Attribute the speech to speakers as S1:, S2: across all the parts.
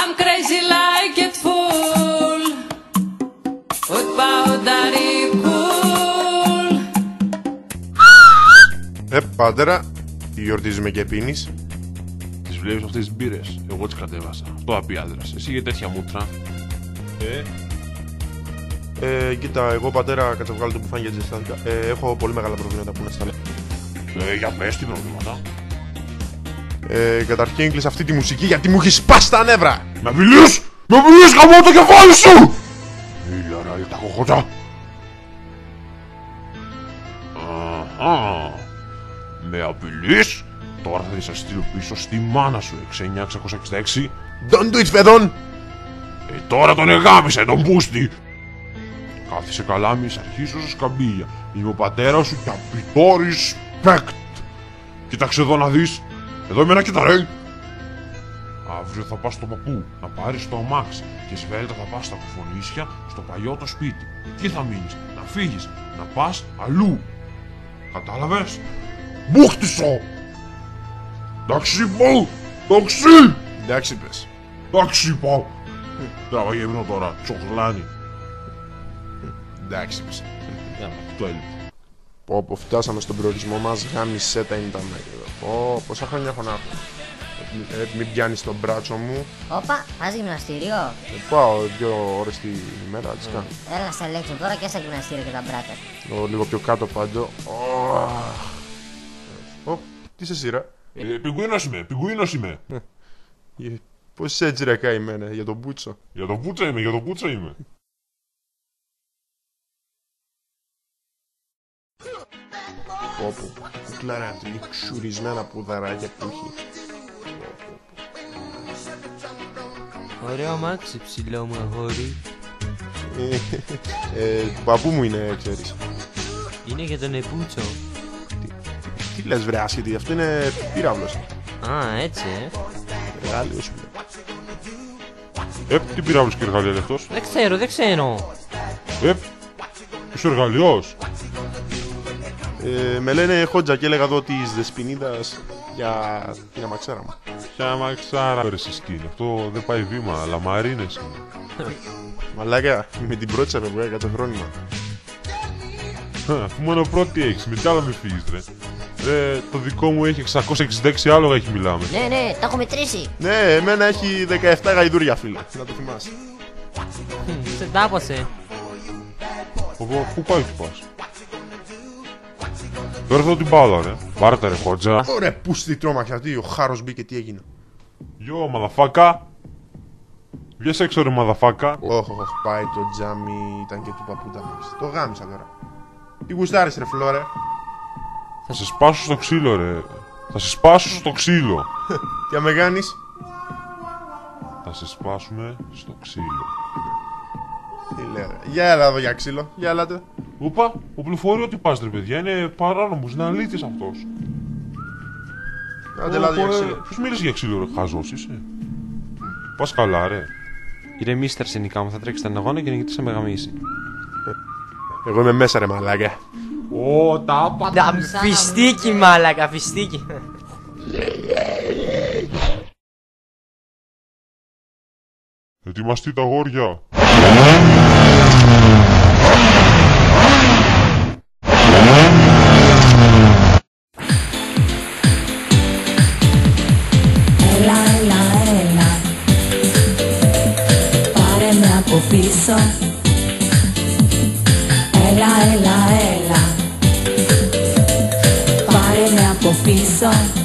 S1: I'm crazy like it full. What about that cool?
S2: Πατέρα, τι γιορτίζουμε και πίνεις?
S3: Τις βλέπεις αυτές τις μπύρες, εγώ τις κατέβασα. Αυτό θα πει άντρας. Εσύ για τέτοια μούτρα.
S2: Κοίτα, εγώ πατέρα, κάτσε βγάλω το μπουφάνι γιατί ζεστάθηκα. Έχω πολύ μεγάλα προβλήματα που να στα λέω.
S3: Για πες τι προβλήματα.
S2: Καταρχήν κλείσα αυτή τη μουσική γιατί μου έχει σπάσει τα νεύρα!
S3: Με απειλείς! Με απειλείς, γαμώ το κεφάλι σου! Μίλα ρε, τα κοχωτά. Αχα. Με απειλείς? Τώρα θα σε στείλω πίσω στη μάνα σου, 69666.
S2: Don't do it, παιδόν!
S3: Τώρα τον εγάμισε, τον πούστη! Κάθισε καλά, μη σ' αρχίσω σε σκαμπίλια. Είμαι ο πατέρας σου και απειτώ respect. Κοίταξε εδώ να δεις. Εδώ είμαι ένα κυταρέ. Αύριο θα πας στον παππού να πάρεις το αμάξι και σβέλτα θα πας στα κουφονίσια στο παλιό το σπίτι. Εκεί θα μείνεις, να φύγεις, να πας αλλού. Κατάλαβες? Μπούχτισο! Εντάξει πω! Εντάξει!
S2: Εντάξει πες.
S3: Εντάξει πω! Τράβα γεμνό τώρα, τσοχλάνι.
S2: Εντάξει πες.
S3: Αυτό έλειπε.
S2: Πω, φτάσαμε στον προορισμό μας, γάμισε τα ίντερνετ. Πόσα χρόνια έχω να έχω. Μην πιάνεις τον μπράτσο μου.
S4: Όπα, πας γυμναστήριο.
S2: Πάω 2 ώρες τη μέρα, τις κάνω.
S4: Έλα σε ελέγξω τώρα και στα γυμναστήρια και τα μπράτα.
S2: Λίγο πιο κάτω πάντο. Τι σε σειρά.
S3: Πιγκουίνος είμαι.
S2: Πώς είσαι έτσι ρε καημένε, για τον Μπούτσο.
S3: Για τον Πούτσα είμαι.
S2: Κουκλάρα αυτή, ξουρισμένα πουδαράκια που έχει.
S5: Ωραίο αμάξι, ψηλό μου αγόρι.
S2: Του παππού μου είναι, ξέρεις.
S5: Είναι για τον Επούτσο.
S2: Τι λες βρε άσχετη, αυτό είναι πύραυλος.
S5: Α, έτσι
S2: Εργάλειο σου λέω.
S3: Τι πυράβλος και εργαλείο είναι αυτός?
S5: Δεν ξέρω.
S3: Είσαι εργαλειός.
S2: Με λένε Χότζα και έλεγα εδώ της Δεσποινίδας για την αμαξάρα μου.
S3: Ποια μαξάρα ρε σκύλο, αυτό δεν πάει βήμα, λαμαρίνες είναι.
S2: Μαλάκα, με την πρώτη σε φεύγω, κάτσε χρόνιμα.
S3: Αφού μόνο πρώτη έχεις, με τι άλλο με φύγεις ρε. Το δικό μου έχει 666 άλογα έχει μιλάμε.
S4: Ναι, τα έχω μετρήσει.
S2: Ναι, εμένα έχει 17 γαϊδούρια φίλε, να το θυμάσαι.
S5: Σε τάπωσε.
S3: Πού πάει που πας? Τώρα εδώ την μπάλα ρε. Πάρτε ρε Χότζα.
S2: Ωραία, πού στη τρόμαξα, τι ο χάρος μπήκε, τι έγινε.
S3: Γιο μαδαφάκα. Βγες έξω ρε μαδαφάκα.
S2: Όχι, πάει το τζάμι, ήταν και του παππού τα μάξι. Το γάμισα τώρα. Τι γουστάρεις ρε φλόρε.
S3: Θα σε σπάσω στο ξύλο ρε. Θα σε σπάσω στο ξύλο.
S2: Τι άμε κάνεις?
S3: Θα σε σπάσουμε στο ξύλο.
S2: Τι λέει ρε. Για έλα εδώ για ξύλο, για έλατε.
S3: Ούπα, ο πληροφορεί ότι πας ρε παιδιά, είναι παράνομος, είναι αλήτης αυτός.
S2: Άντε έλατε για ξύλο.
S3: Ποιος μίλησε για ξύλο ρε, χαζός είσαι? Πας καλά ρε.
S5: Ηρεμήστε αρσενικά μου, θα τρέξει τον αγώνα και νικητής θα με γαμίσει.
S2: Εγώ είμαι μέσα ρε μαλάκα.
S3: Τα πάντα.
S5: Φιστίκι μάλακα, φιστίκι.
S3: Ετοιμαστεί τα αγόρια.
S6: Έλα, πάρε με από πίσω. Έλα, πάρε με από πίσω.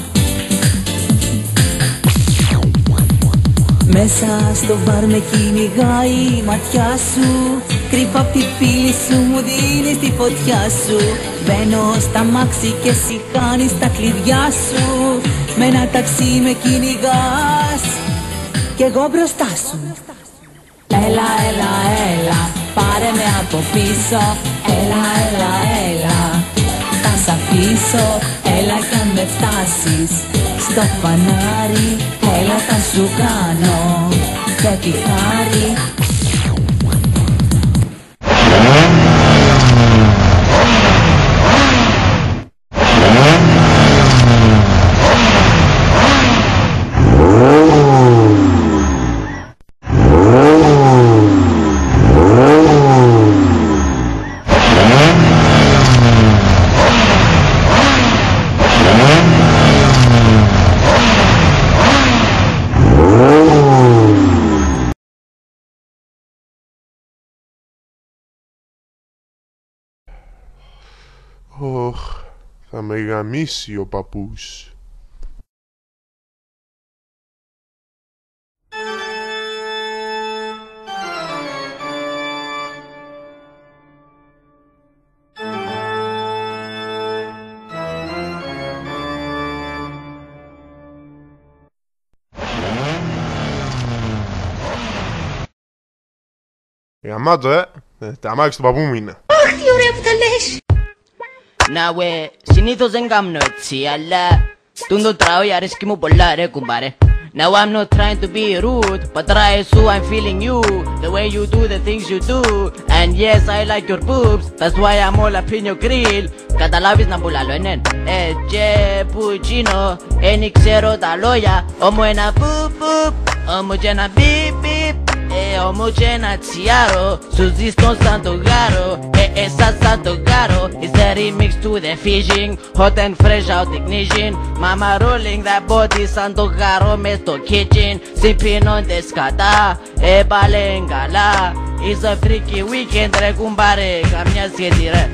S6: Μέσα στο μπαρ με κυνηγάει η ματιά σου. Κρύβα απ' τη πύλη σου μου δίνεις τη φωτιά σου. Μπαίνω στα μάξι και εσύ χάνεις τα κλειδιά σου. Με ένα ταξί με κυνηγάς κι εγώ μπροστά σου. Έλα, πάρε με από πίσω. Έλα, θα σ' αφήσω. Έλα κι αν με φτάσεις στο φανάρι, έλα θα σου κάνω και τη χάρη.
S2: Θα με γαμίσει ο παππούς. Γαμάτο, τα αμάξι του παππού μου είναι.
S7: Αχ, τι ωραία που τα λες.
S8: Να συνήθως δεν κάνω έτσι, αλλά τούτο τραγούδι αρέσκει μου πολλά ρε κουμπάρε. Now I'm not trying to be rude, but try so I'm feeling you, the way you do the things you do. And yes, I like your boobs, that's why I'm all up in your grill. Καταλάβεις να πουλάλω, ενέν. Και πουτσίνο, εν ξέρω τα λόγια. Όμω ένα πουπ πουπ, όμω και ένα μπιπ μπιπ. Όμω και ένα τσιάρο, σου ζήστον σαν το γάρο. Εσάς σαν το γάρο. It's the remix to the fishing, hot and fresh out ignition. Mama rolling that body σαν το γάρο μες στο kitchen. Sipping on the σκατά, πάλε καλά. It's a freaky weekend ρε κουμπάρε, καμιά σχέση ρε.